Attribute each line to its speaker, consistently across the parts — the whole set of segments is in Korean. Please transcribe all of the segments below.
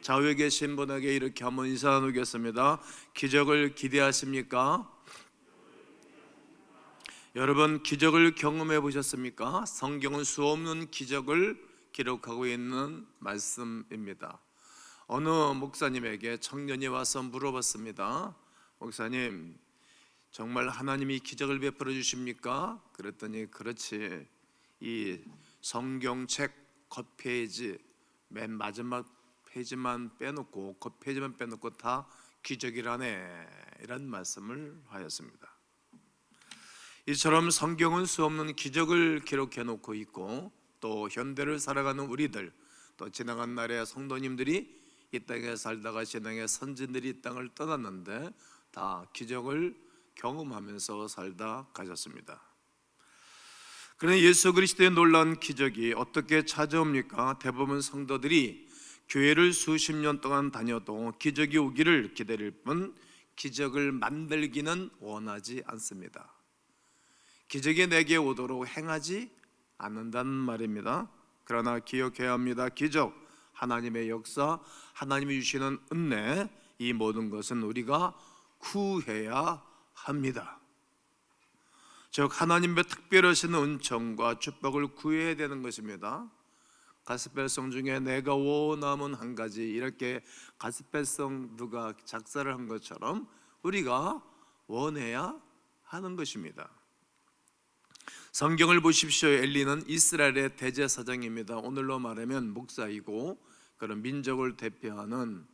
Speaker 1: 좌우에 계신 분에게 이렇게 한번 인사 나누겠습니다. 기적을 기대하십니까? 여러분, 기적을 경험해 보셨습니까? 성경은 수없는 기적을 기록하고 있는 말씀입니다. 어느 목사님에게 청년이 와서 물어봤습니다. 목사님, 정말 하나님이 기적을 베풀어 주십니까? 그랬더니 그렇지, 이 성경책 겉페이지 맨 마지막 페이지만 빼놓고, 겉페이지만 빼놓고 다 기적이라네, 이런 말씀을 하였습니다. 이처럼 성경은 수없는 기적을 기록해 놓고 있고, 또 현대를 살아가는 우리들, 또 지나간 날의 성도님들이 이 땅에 살다가 지나간 선진들이 이 땅을 떠났는데 다 기적을 경험하면서 살다 가셨습니다. 그런데 예수 그리스도의 놀라운 기적이 어떻게 찾아옵니까? 대부분 성도들이 교회를 수십 년 동안 다녀도 기적이 오기를 기다릴 뿐 기적을 만들기는 원하지 않습니다. 기적이 내게 오도록 행하지 않는다는 말입니다. 그러나 기억해야 합니다. 기적, 하나님의 역사, 하나님이 주시는 은혜, 이 모든 것은 우리가 구해야 합니다. 즉 하나님의 특별하신 은총과 축복을 구해야 되는 것입니다. 가스펠송 중에 내가 원함은 한 가지, 이렇게 가스펠송 누가 작사를 한 것처럼 우리가 원해야 하는 것입니다. 성경을 보십시오. 엘리는 이스라엘의 대제사장입니다. 오늘로 말하면 목사이고 그런 민족을 대표하는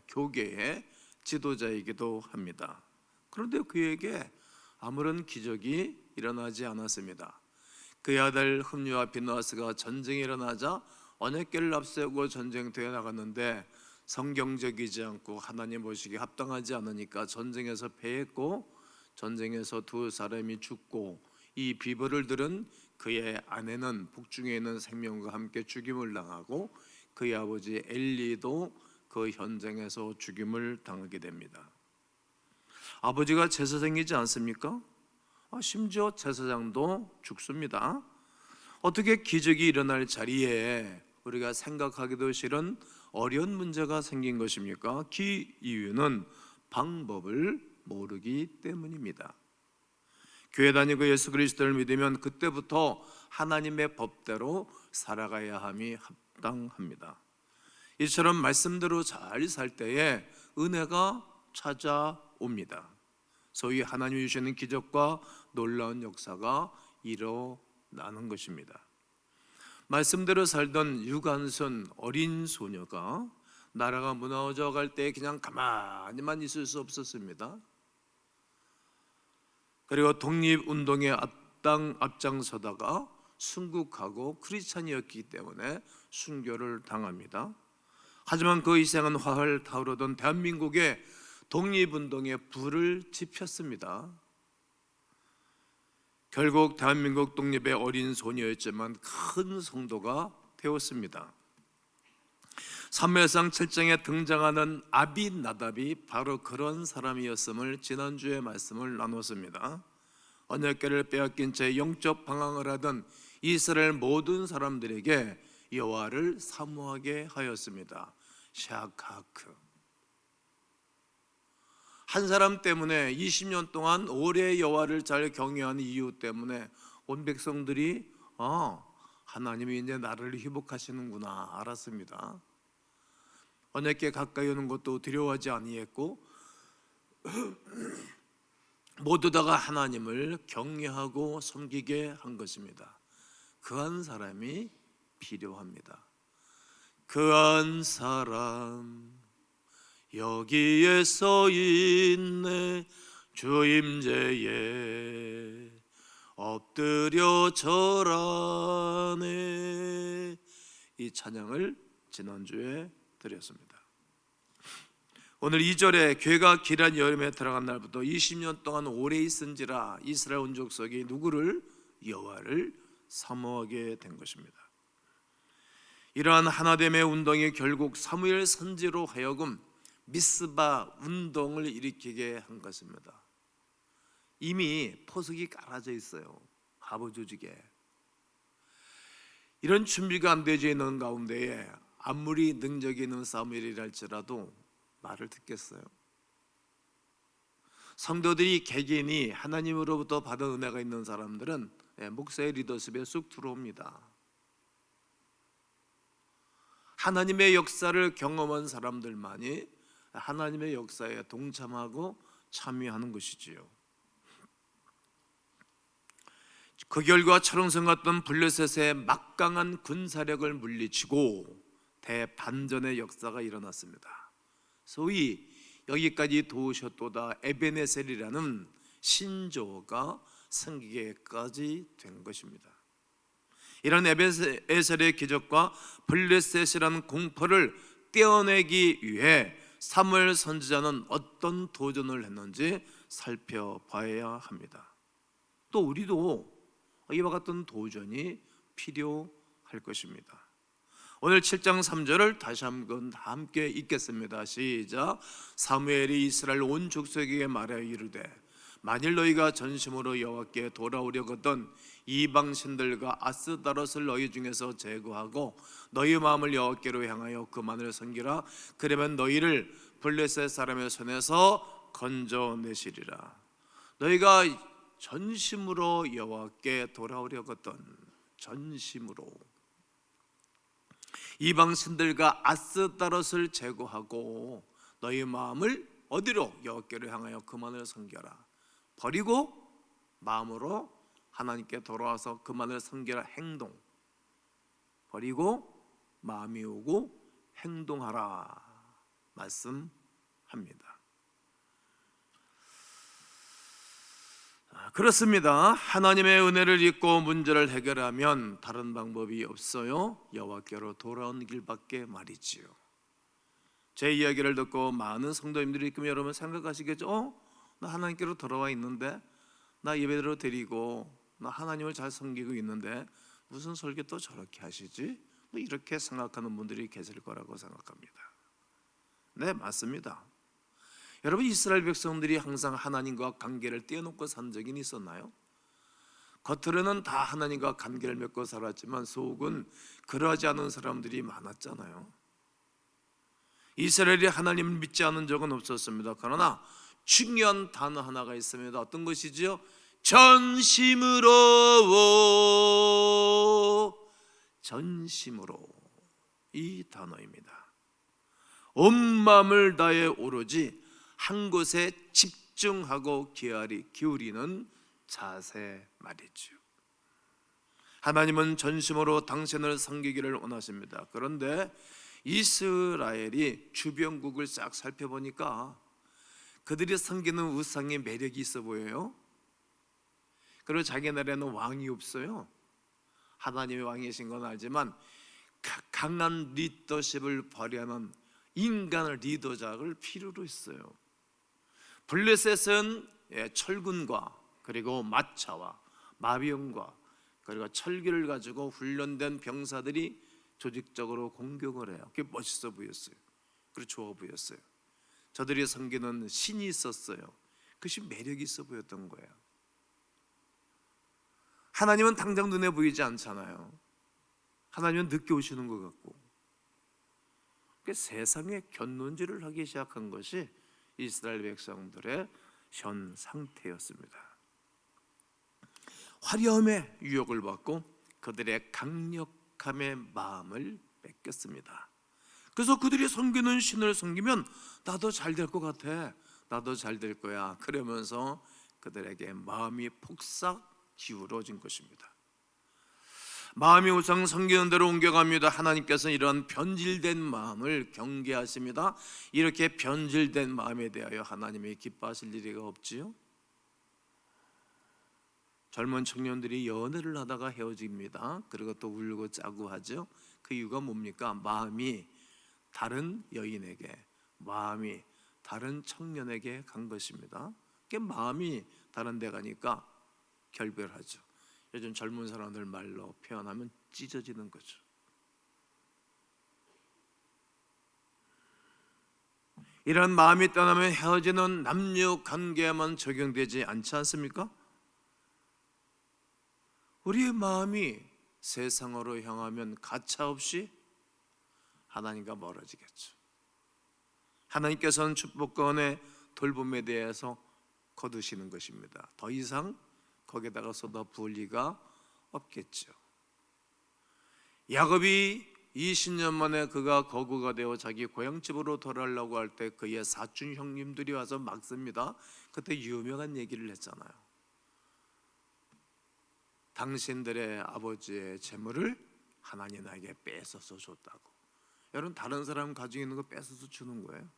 Speaker 1: 교계의 지도자이기도 합니다. 그런데 그에게 아무런 기적이 일어나지 않았습니다. 그의 아들 흠류와 비느하스가 전쟁이 일어나자 언약궤를 앞세우고 전쟁터에 나갔는데 성경적이지 않고 하나님 보시기에 합당하지 않으니까 전쟁에서 패했고, 전쟁에서 두 사람이 죽고, 이 비벌을 들은 그의 아내는 북중에 있는 생명과 함께 죽임을 당하고, 그의 아버지 엘리도 그 현장에서 죽임을 당하게 됩니다. 아버지가 제사장이지 않습니까? 심지어 제사장도 죽습니다. 어떻게 기적이 일어날 자리에 우리가 생각하기도 싫은 어려운 문제가 생긴 것입니까? 그 이유는 방법을 모르기 때문입니다. 교회 다니고 예수 그리스도를 믿으면 그때부터 하나님의 법대로 살아가야 함이 합당합니다. 이처럼 말씀대로 잘 살 때에 은혜가 찾아옵니다. 소위 하나님이 주시는 기적과 놀라운 역사가 일어나는 것입니다. 말씀대로 살던 유관순 어린 소녀가 나라가 무너져 갈 때 그냥 가만히만 있을 수 없었습니다. 그리고 독립운동에 앞장서다가 순국하고 크리스찬이었기 때문에 순교를 당합니다. 하지만 그 희생은 활활 타오르던 대한민국의 독립운동에 불을 지폈습니다. 결국 대한민국 독립의 어린 소녀였지만 큰 성도가 되었습니다. 사무엘상 7장에 등장하는 아비나답이 바로 그런 사람이었음을 지난주에 말씀을 나눴습니다. 언약궤를 빼앗긴 채 영적 방황을 하던 이스라엘 모든 사람들에게 여호와를 사모하게 하였습니다. 샤카크. 한 사람 때문에 20년 동안 오래 여호와를 잘 경외하는 이유 때문에 온 백성들이 하나님이 이제 나를 회복하시는구나 알았습니다. 언약궤 가까이 오는 것도 두려워하지 아니했고 모두 다가 하나님을 경외하고 섬기게 한 것입니다. 그한 사람이 필요합니다. 그한 사람 여기에 서 있네, 주 임재에 엎드려 절하네. 이 찬양을 지난주에 드렸습니다. 오늘 2절에 괴가 길한 여름에 들어간 날부터 20년 동안 오래 있은지라 이스라엘 온 족속이 누구를? 여호와를 사모하게 된 것입니다. 이러한 하나됨의 운동이 결국 사무엘 선지로 하여금 미스바 운동을 일으키게 한 것입니다. 이미 포석이 깔아져 있어요. 하부 조직에. 이런 준비가 안 되어 있는 가운데에 아무리 능력이 있는 사무엘이라 할지라도 말을 듣겠어요? 성도들이 개개인이 하나님으로부터 받은 은혜가 있는 사람들은 목사의 리더십에 쑥 들어옵니다. 하나님의 역사를 경험한 사람들만이 하나님의 역사에 동참하고 참여하는 것이지요. 그 결과 철옹성 같은 블레셋의 막강한 군사력을 물리치고 대반전의 역사가 일어났습니다. 소위 여기까지 도우셨도다 에베네셀이라는 신조어가 생기게까지 된 것입니다. 이런 에베네셀의 기적과 블레셋이라는 공포를 떼어내기 위해 사무엘 선지자는 어떤 도전을 했는지 살펴봐야 합니다. 또 우리도 이와 같은 도전이 필요할 것입니다. 오늘 7장 3절을 다시 한번 함께 읽겠습니다. 시작. 사무엘이 이스라엘 온 족속에게 말하여 이르되 만일 너희가 전심으로 여호와께 돌아오려거든 이방 신들과 아스다롯을 너희 중에서 제거하고 너희 마음을 여호와께로 향하여 그만을 섬기라. 그러면 너희를 블레셋 사람의 손에서 건져내시리라. 너희가 전심으로 여호와께 돌아오려거든, 전심으로 이방 신들과 아스다롯을 제거하고 너희 마음을 어디로? 여호와께로 향하여 그만을 섬겨라. 버리고 마음으로 하나님께 돌아와서 그만을 섬겨라. 행동. 버리고 마음이 오고 행동하라 말씀합니다. 그렇습니다. 하나님의 은혜를 잊고 문제를 해결하면 다른 방법이 없어요. 여호와께로 돌아오는 길밖에 말이지요. 제 이야기를 듣고 많은 성도님들이 있으면 여러분 생각하시겠죠? 나 하나님께로 돌아와 있는데, 나 예배대로 드리고 나 하나님을 잘 섬기고 있는데 무슨 설교 또 저렇게 하시지? 이렇게 생각하는 분들이 계실 거라고 생각합니다. 네, 맞습니다. 여러분, 이스라엘 백성들이 항상 하나님과 관계를 떼어놓고 산 적이 있었나요? 겉으로는 다 하나님과 관계를 맺고 살았지만 속은 그러하지 않은 사람들이 많았잖아요. 이스라엘이 하나님을 믿지 않은 적은 없었습니다. 그러나 중요한 단어 하나가 있습니다. 어떤 것이지요? 전심으로, 전심으로, 이 단어입니다. 온 마음을 다해 오로지 한 곳에 집중하고 기울이는 자세 말이죠. 하나님은 전심으로 당신을 섬기기를 원하십니다. 그런데 이스라엘이 주변국을 싹 살펴보니까 그들이 섬기는 우상의 매력이 있어 보여요. 그리고 자기 나라에는 왕이 없어요. 하나님의 왕이신 건 알지만 강한 리더십을 발휘하는 인간의 리더자를 필요로 했어요. 블레셋은 철군과 그리고 마차와 마병과 그리고 철기를 가지고 훈련된 병사들이 조직적으로 공격을 해요. 그게 멋있어 보였어요. 그리고 좋아 보였어요. 저들이 섬기는 신이 있었어요. 그것이 매력이 있어 보였던 거예요. 하나님은 당장 눈에 보이지 않잖아요. 하나님은 늦게 오시는 것 같고. 세상에 견눈질을 하기 시작한 것이 이스라엘 백성들의 현 상태였습니다. 화려함의 유혹을 받고 그들의 강력함의 마음을 뺏겼습니다. 그래서 그들이 섬기는 신을 섬기면 나도 잘 될 것 같아, 나도 잘 될 거야, 그러면서 그들에게 마음이 폭삭 기울어진 것입니다. 마음이 우상 섬기는 대로 옮겨갑니다. 하나님께서는 이러한 변질된 마음을 경계하십니다. 이렇게 변질된 마음에 대하여 하나님이 기뻐하실 일이 없지요. 젊은 청년들이 연애를 하다가 헤어집니다. 그리고 또 울고 짜고 하죠. 그 이유가 뭡니까? 마음이 다른 여인에게, 마음이 다른 청년에게 간 것입니다. 그게 마음이 다른 데 가니까 결별하죠. 요즘 젊은 사람들 말로 표현하면 찢어지는 거죠. 이런 마음이 떠나면 헤어지는 남녀 관계에만 적용되지 않지 않습니까? 우리의 마음이 세상으로 향하면 가차없이 하나님과 멀어지겠죠. 하나님께서는 축복과 은혜, 돌봄에 대해서 거두시는 것입니다. 더 이상 거기에다가 쏟아 부을 리가 없겠죠. 야곱이 20년 만에 그가 거구가 되어 자기 고향집으로 돌아가려고 할 때 그의 사촌 형님들이 와서 막습니다. 그때 유명한 얘기를 했잖아요. 당신들의 아버지의 재물을 하나님 나에게 뺏어서 줬다고. 여러분, 다른 사람 가지고 있는 거 뺏어서 주는 거예요.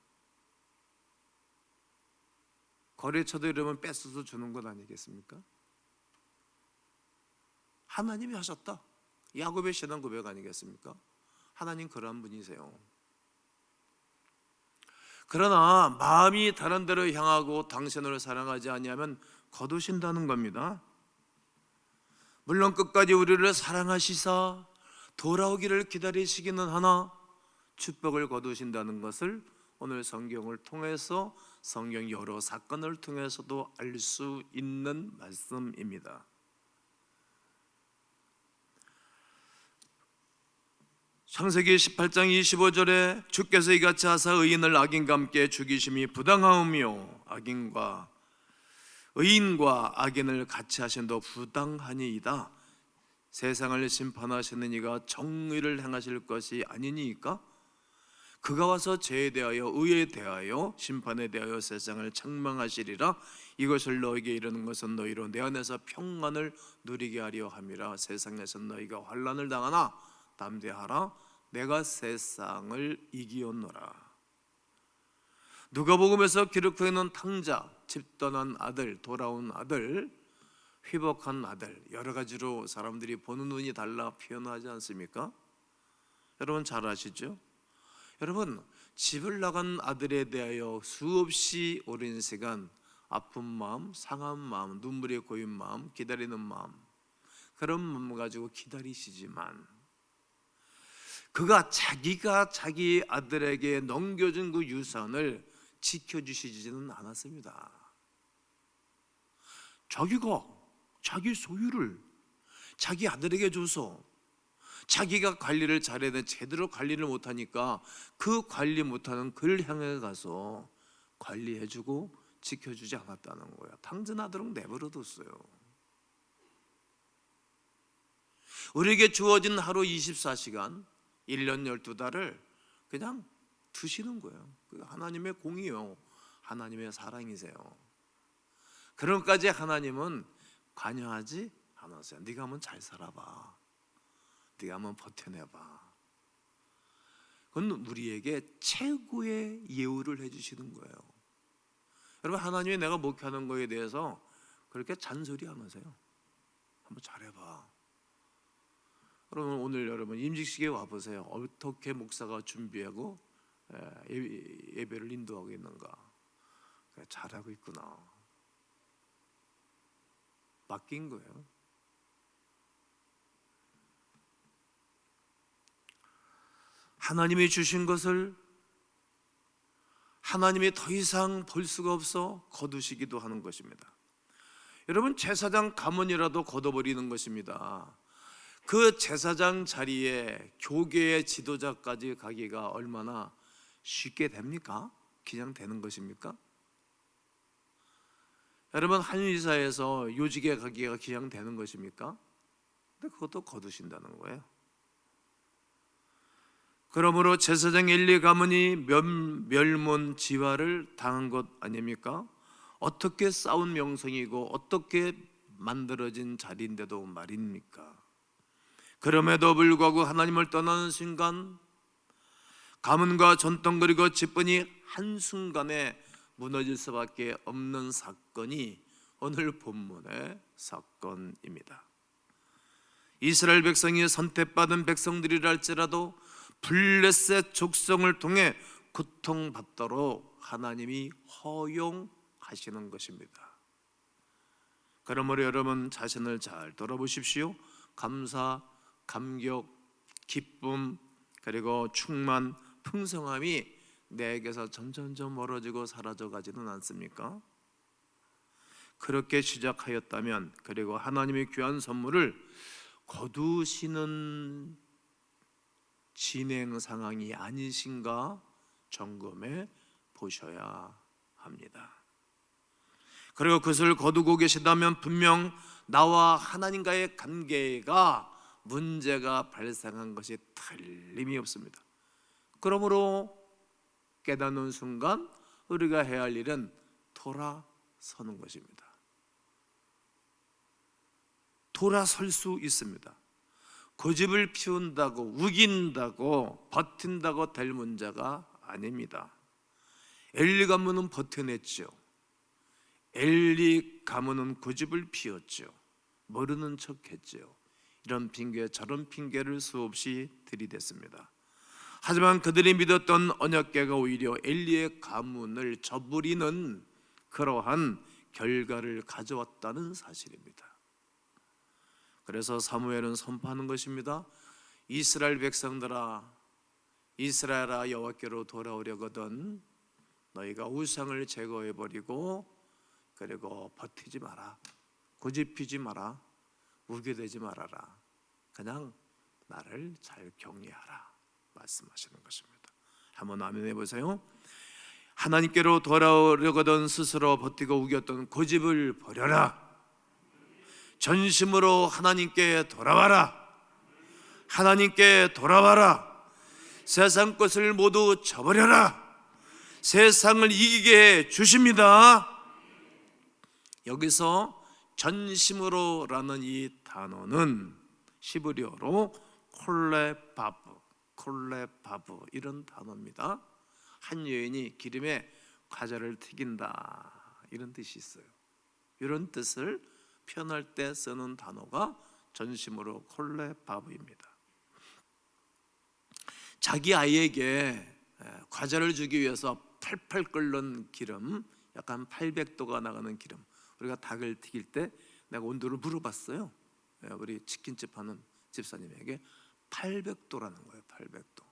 Speaker 1: 거래처도 이러면 뺏어서 주는 것 아니겠습니까? 하나님이 하셨다. 야곱의 신앙 고백 아니겠습니까? 하나님 그러한 분이세요. 그러나 마음이 다른 데로 향하고 당신을 사랑하지 아니하면 거두신다는 겁니다. 물론 끝까지 우리를 사랑하시사 돌아오기를 기다리시기는 하나 축복을 거두신다는 것을 오늘 성경을 통해서, 성경 여러 사건을 통해서도 알 수 있는 말씀입니다. 창세기 18장 25절에 주께서 이같이 하사 의인을 악인과 함께 죽이심이 부당하오며 의인과 악인을 같이 하신도 부당하니이다. 세상을 심판하시는 이가 정의를 행하실 것이 아니니까 그가 와서 죄에 대하여 의에 대하여 심판에 대하여 세상을 책망하시리라. 이것을 너에게 이르는 것은 너희로 내 안에서 평안을 누리게 하려 함이라. 세상에서 너희가 환난을 당하나 담대하라. 내가 세상을 이기었노라. 누가복음에서 기록되어 있는 탕자, 집 떠난 아들, 돌아온 아들, 회복한 아들, 여러 가지로 사람들이 보는 눈이 달라 표현하지 않습니까? 여러분 잘 아시죠? 여러분, 집을 나간 아들에 대하여 수없이 오랜 시간 아픈 마음, 상한 마음, 눈물이 고인 마음, 기다리는 마음, 그런 마음 가지고 기다리시지만 그가 자기가 자기 아들에게 넘겨준 그 유산을 지켜주시지는 않았습니다. 자기가 자기 소유를 자기 아들에게 줘서 자기가 관리를 잘해야 되는데 제대로 관리를 못하니까 그 관리 못하는 그를 향해 가서 관리해주고 지켜주지 않았다는 거예요. 당전 아들은 내버려뒀어요. 우리에게 주어진 하루 24시간 1년 12달을 그냥 두시는 거예요. 하나님의 공이요, 하나님의 사랑이세요. 그런 것까지 하나님은 관여하지 않았어요. 네가 한번 잘 살아봐, 네가 한번 버텨내봐. 그건 우리에게 최고의 예우를 해주시는 거예요. 여러분, 하나님이 내가 목회하는 거에 대해서 그렇게 잔소리 안 하세요. 한번 잘해봐. 여러분, 오늘 여러분 임직식에 와보세요. 어떻게 목사가 준비하고 예배를 인도하고 있는가. 잘하고 있구나. 맡긴 거예요. 하나님이 주신 것을 하나님이 더 이상 볼 수가 없어 거두시기도 하는 것입니다. 여러분, 제사장 가문이라도 거둬버리는 것입니다. 그 제사장 자리에 교계의 지도자까지 가기가 얼마나 쉽게 됩니까? 그냥 되는 것입니까? 여러분, 한의사에서 요직에 가기가 그냥 되는 것입니까? 근데 그것도 거두신다는 거예요. 그러므로 제사장 엘리 가문이 멸문지화를 당한 것 아닙니까? 어떻게 쌓은 명성이고 어떻게 만들어진 자리인데도 말입니까? 그럼에도 불구하고 하나님을 떠나는 순간 가문과 전통그리고 직분이 한순간에 무너질 수밖에 없는 사건이 오늘 본문의 사건입니다. 이스라엘 백성이 선택받은 백성들이라 할지라도 블레셋 족속을 통해 고통받도록 하나님이 허용하시는 것입니다. 그러므로 여러분 자신을 잘 돌아보십시오. 감사, 감격, 기쁨, 그리고 충만, 풍성함이 내게서 점점점 멀어지고 사라져가지는 않습니까? 그렇게 시작하였다면, 그리고 하나님의 귀한 선물을 거두시는 진행 상황이 아니신가 점검해 보셔야 합니다. 그리고 그것을 거두고 계시다면 분명 나와 하나님과의 관계가 문제가 발생한 것이 틀림이 없습니다. 그러므로 깨닫는 순간 우리가 해야 할 일은 돌아서는 것입니다. 돌아설 수 있습니다. 고집을 피운다고, 우긴다고, 버틴다고 될 문제가 아닙니다. 엘리 가문은 버텨냈죠. 엘리 가문은 고집을 피웠죠. 모르는 척했죠. 이런 핑계 저런 핑계를 수없이 들이댔습니다. 하지만 그들이 믿었던 언약궤가 오히려 엘리의 가문을 저버리는 그러한 결과를 가져왔다는 사실입니다. 그래서 사무엘은 선포하는 것입니다. 이스라엘 백성들아, 이스라엘아, 여호와께로 돌아오려거든 너희가 우상을 제거해버리고 그리고 버티지 마라, 고집피지 마라, 우겨대지 말아라, 그냥 나를 잘 경외하라 말씀하시는 것입니다. 한번 아멘 해보세요. 하나님께로 돌아오려거든 스스로 버티고 우겼던 고집을 버려라. 전심으로 하나님께 돌아와라. 하나님께 돌아와라. 세상 것을 모두 저버려라. 세상을 이기게 해 주십니다. 여기서 전심으로라는 이 단어는 시브리어로 콜레바브 이런 단어입니다. 한 여인이 기름에 과자를 튀긴다 이런 뜻이 있어요. 이런 뜻을 표현할 때 쓰는 단어가 전심으로 콜레바브입니다. 자기 아이에게 과자를 주기 위해서 팔팔 끓는 기름, 약간 800도가 나가는 기름, 우리가 닭을 튀길 때 내가 온도를 물어봤어요. 우리 치킨집 하는 집사님에게 800도라는 거예요. 800도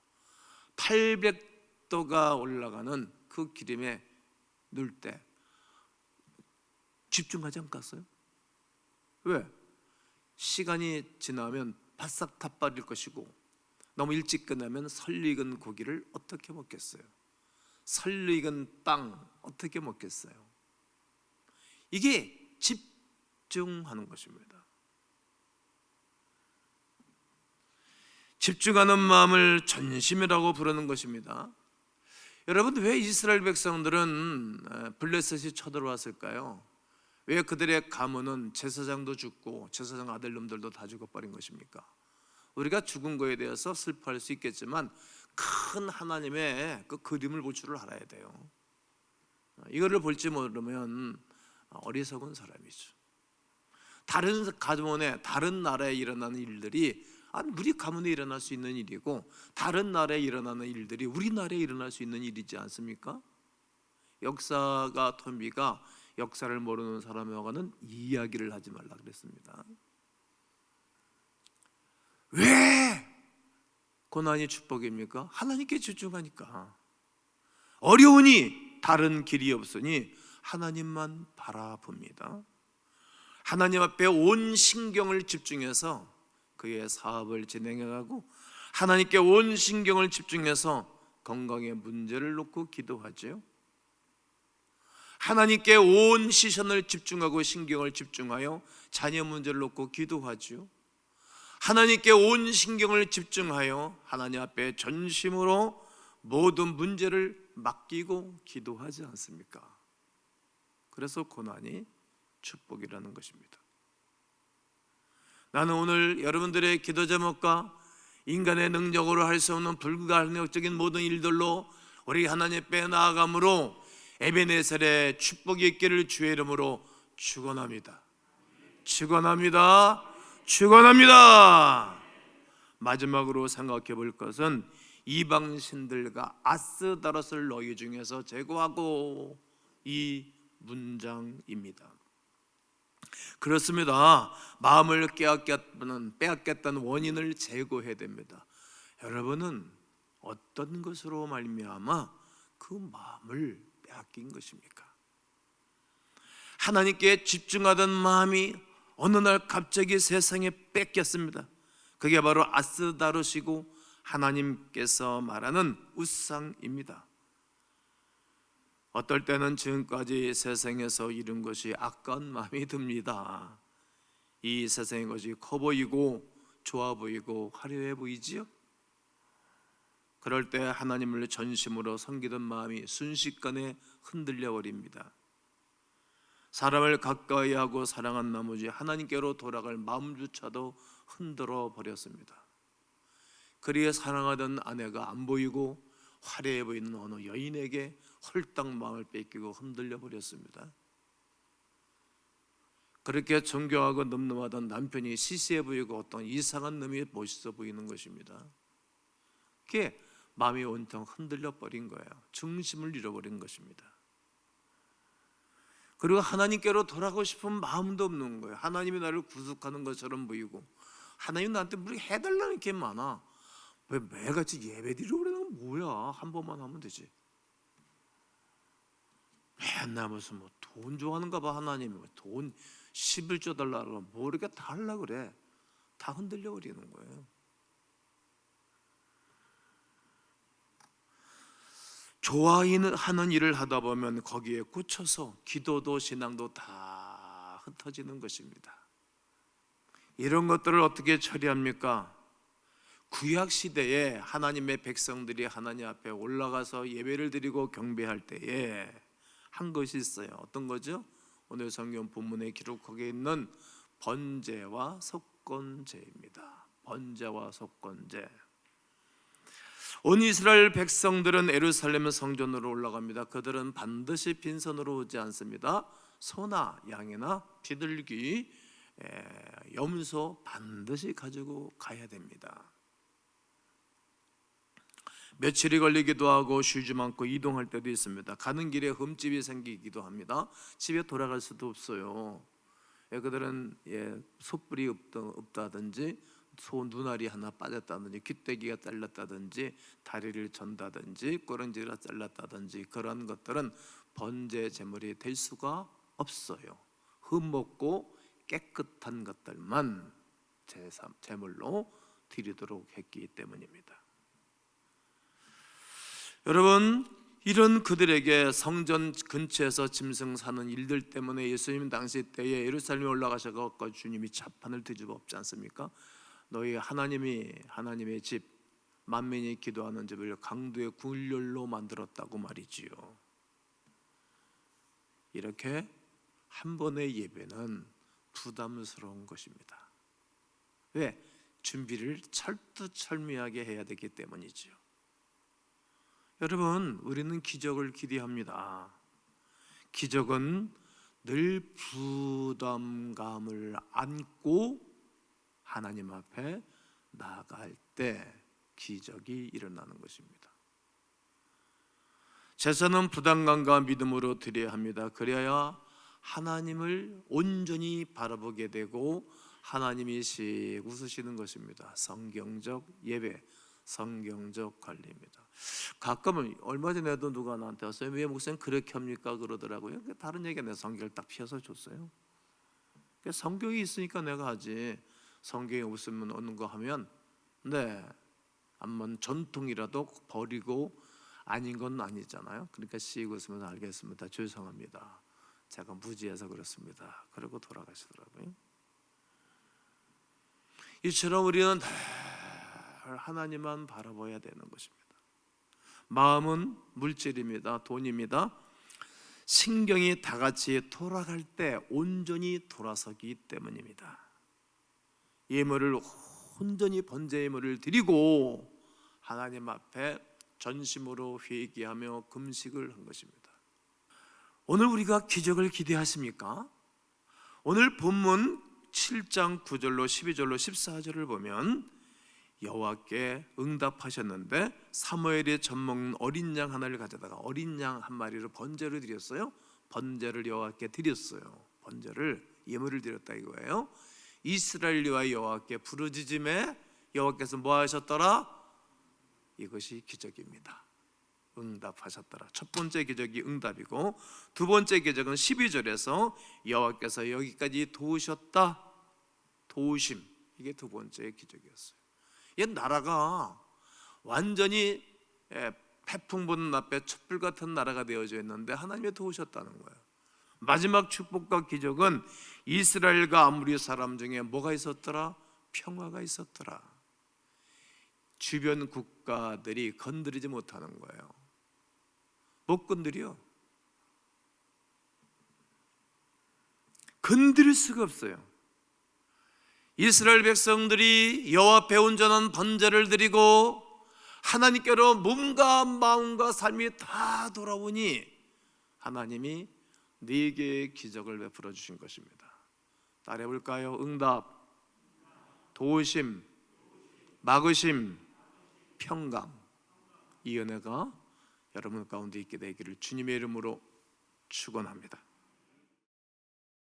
Speaker 1: 800도가 올라가는 그 기름에 넣을 때 집중하지 않겠어요? 왜? 시간이 지나면 바싹 타버릴 것이고 너무 일찍 끝나면 설익은 고기를 어떻게 먹겠어요? 설익은 빵 어떻게 먹겠어요? 이게 집중하는 것입니다. 집중하는 마음을 전심이라고 부르는 것입니다. 여러분, 왜 이스라엘 백성들은 블레셋이 쳐들어왔을까요? 왜 그들의 가문은 제사장도 죽고 제사장 아들놈들도 다 죽어버린 것입니까? 우리가 죽은 거에 대해서 슬퍼할 수 있겠지만 큰 하나님의 그 그림을 볼 줄을 알아야 돼요. 이거를 볼지 모르면 어리석은 사람이죠. 다른 가문에, 다른 나라에 일어나는 일들이 우리 가문에 일어날 수 있는 일이고 다른 나라에 일어나는 일들이 우리나라에 일어날 수 있는 일이지 않습니까? 역사가 톰비가 역사를 모르는 사람하고는 이야기를 하지 말라 그랬습니다. 왜 고난이 축복입니까? 하나님께 집중하니까. 어려우니 다른 길이 없으니 하나님만 바라봅니다. 하나님 앞에 온 신경을 집중해서 그의 사업을 진행해가고 하나님께 온 신경을 집중해서 건강의 문제를 놓고 기도하죠. 하나님께 온 시선을 집중하고 신경을 집중하여 자녀 문제를 놓고 기도하죠. 하나님께 온 신경을 집중하여 하나님 앞에 전심으로 모든 문제를 맡기고 기도하지 않습니까? 그래서 고난이 축복이라는 것입니다. 나는 오늘 여러분들의 기도 제목과 인간의 능력으로 할 수 없는 불가능적인 모든 일들로 우리 하나님 앞에 나아감으로 에베네셀의 축복이 있기를 주의 이름으로 축원합니다. 축원합니다. 축원합니다. 마지막으로 생각해 볼 것은 이방 신들과 아스다롯을 너희 중에서 제거하고 이 문장입니다. 그렇습니다. 마음을 빼앗겼다는 원인을 제거해야 됩니다. 여러분은 어떤 것으로 말미암아 그 마음을 빼앗긴 것입니까? 하나님께 집중하던 마음이 어느 날 갑자기 세상에 뺏겼습니다. 그게 바로 아스다롯이고 하나님께서 말하는 우상입니다. 어떨 때는 지금까지 세상에서 이룬 것이 아까운 마음이 듭니다. 이 세상의 것이 커 보이고 좋아 보이고 화려해 보이지요? 그럴 때 하나님을 전심으로 섬기던 마음이 순식간에 흔들려 버립니다. 사람을 가까이 하고 사랑한 나머지 하나님께로 돌아갈 마음조차도 흔들어 버렸습니다. 그리에 사랑하던 아내가 안 보이고 화려해 보이는 어느 여인에게 홀딱 마음을 뺏기고 흔들려 버렸습니다. 그렇게 정교하고 늠름하던 남편이 시시해 보이고 어떤 이상한 놈이 멋있어 보이는 것입니다. 그게 마음이 온통 흔들려 버린 거예요. 중심을 잃어버린 것입니다. 그리고 하나님께로 돌아가고 싶은 마음도 없는 거예요. 하나님이 나를 구속하는 것처럼 보이고 하나님 나한테 뭐 해달라는 게 많아. 왜 매일같이 예배드리러 오려는 뭐야? 한 번만 하면 되지. 맨날 무슨 뭐 돈 좋아하는가 봐. 하나님이 돈 11조 달라고 뭐 이렇게 다 하려고 그래. 다 흔들려 버리는 거예요. 좋아하는 일을 하다 보면 거기에 꽂혀서 기도도 신앙도 다 흩어지는 것입니다. 이런 것들을 어떻게 처리합니까? 구약 시대에 하나님의 백성들이 하나님 앞에 올라가서 예배를 드리고 경배할 때에 한 것이 있어요. 어떤 거죠? 오늘 성경 본문에 기록하게 있는 번제와 속건제입니다. 번제와 속건제. 온 이스라엘 백성들은 예루살렘 성전으로 올라갑니다. 그들은 반드시 빈손으로 오지 않습니다. 소나 양이나 비둘기, 염소 반드시 가지고 가야 됩니다. 며칠이 걸리기도 하고 쉬지 않고 이동할 때도 있습니다. 가는 길에 흠집이 생기기도 합니다. 집에 돌아갈 수도 없어요. 그들은 솥불이 없다든지 소 눈알이 하나 빠졌다든지 귓대기가 잘렸다든지 다리를 전다든지 꼬랑지가 잘랐다든지 그런 것들은 번제 제물이 될 수가 없어요. 흠없고 깨끗한 것들만 제물로 드리도록 했기 때문입니다. 여러분, 이런 그들에게 성전 근처에서 짐승 사는 일들 때문에 예수님 당시 때에 예루살렘에 올라가셔서 주님이 자판을 뒤집어 엎지 않습니까? 너희 하나님의 집 만민이 기도하는 집을 강도의 굴렬로 만들었다고 말이지요. 이렇게 한 번의 예배는 부담스러운 것입니다. 왜? 준비를 철두철미하게 해야 되기 때문이지요. 여러분, 우리는 기적을 기대합니다. 기적은 늘 부담감을 안고 하나님 앞에 나아갈 때 기적이 일어나는 것입니다. 제사는 부담감과 믿음으로 드려야 합니다. 그래야 하나님을 온전히 바라보게 되고 하나님이 씩 웃으시는 것입니다. 성경적 예배, 성경적 관리입니다. 가끔은 얼마 전에도 누가 나한테 왔어요. 왜 목사님 그렇게 합니까? 그러더라고요. 다른 얘기가 내 성경을 딱 펴서 줬어요. 성경이 있으니까 내가 하지. 성경에 없으면 어느 거 하면 한번 전통이라도 버리고 아닌 건 아니잖아요. 그러니까 씩 웃으면서 알겠습니다. 죄송합니다. 제가 무지해서 그렇습니다. 그러고 돌아가시더라고요. 이처럼 우리는 하나님만 바라봐야 되는 것입니다. 마음은 물질입니다. 돈입니다. 신경이 다 같이 돌아갈 때 온전히 돌아서기 때문입니다. 예물을 온전히 번제 예물을 드리고 하나님 앞에 전심으로 회개하며 금식을 한 것입니다. 오늘 우리가 기적을 기대하십니까? 오늘 본문 7장 9절로 12절로 14절을 보면 여호와께 응답하셨는데 사무엘이 젖먹는 어린 양 하나를 가져다가 어린 양 한 마리를 번제를 드렸어요. 번제를 여호와께 드렸어요. 번제를 예물을 드렸다 이거예요. 이스라엘과 여호와께 부르짖음에 여호와께서 뭐 하셨더라? 이것이 기적입니다. 응답하셨더라. 첫 번째 기적이 응답이고 두 번째 기적은 12절에서 여호와께서 여기까지 도우셨다. 도우심. 이게 두 번째 기적이었어요. 옛 나라가 완전히 태풍 부는 앞에 촛불 같은 나라가 되어져 있는데 하나님이 도우셨다는 거예요. 마지막 축복과 기적은 이스라엘과 아모리 사람 중에 뭐가 있었더라? 평화가 있었더라. 주변 국가들이 건드리지 못하는 거예요. 못 건드려. 건드릴 수가 없어요. 이스라엘 백성들이 여호와 앞에 온전한 번제를 드리고 하나님께로 몸과 마음과 삶이 다 돌아오니 하나님이 4개의 기적을 베풀어 주신 것입니다. 따라해 볼까요? 응답, 도우심, 막으심, 평강. 이 은혜가 여러분 가운데 있게 되기를 주님의 이름으로 축원합니다.